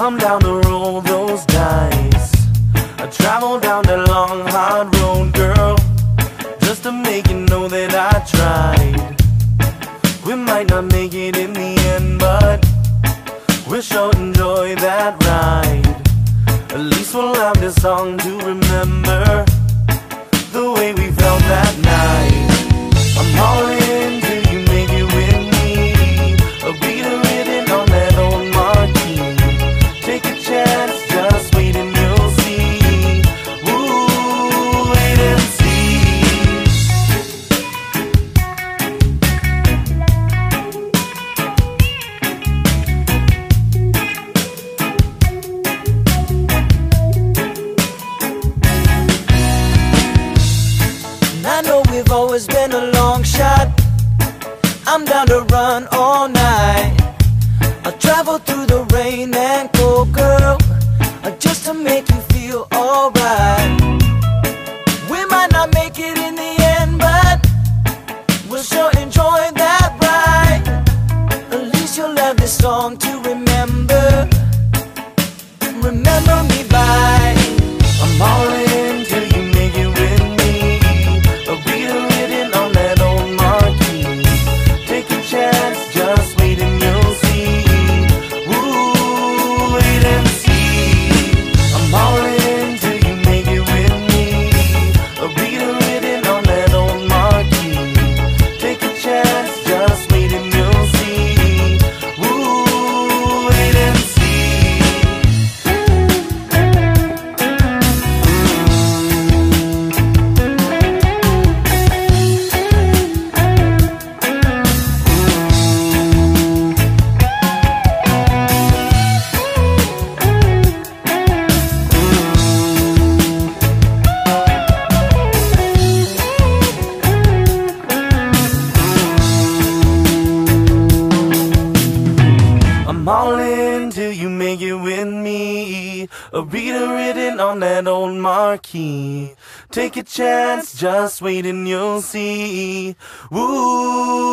I'm down to roll those dice. I travel down that long hard road, girl, just to make you know that I tried. We might not make it in the end, but we'll sure enjoy that ride. At least we'll have this song to remember the way we felt that night. I'm all in till you make it with me. A beat written on that old marquee. Take a chance, just wait and you'll see. Ooh, wait and see. And I know we've always been a long shot. I'm down to run all night. I'll travel through the rain and cold, girl, just to make you feel alright. We might not make it in the end, but we'll sure enjoy that ride. At least you'll have this song to remember. Remember me by. I'm all in till you make it with me. A beat written on that old marquee. Take a chance, just wait and you'll see. Ooh, wait and see. I'm all in till you make it with me. A beat written on that old marquee. Take a chance, just wait and you'll see. Ooh, wait and see. I'm all in till you make it with me. A reader written on that old marquee. Take a chance, just wait and you'll see. Woo.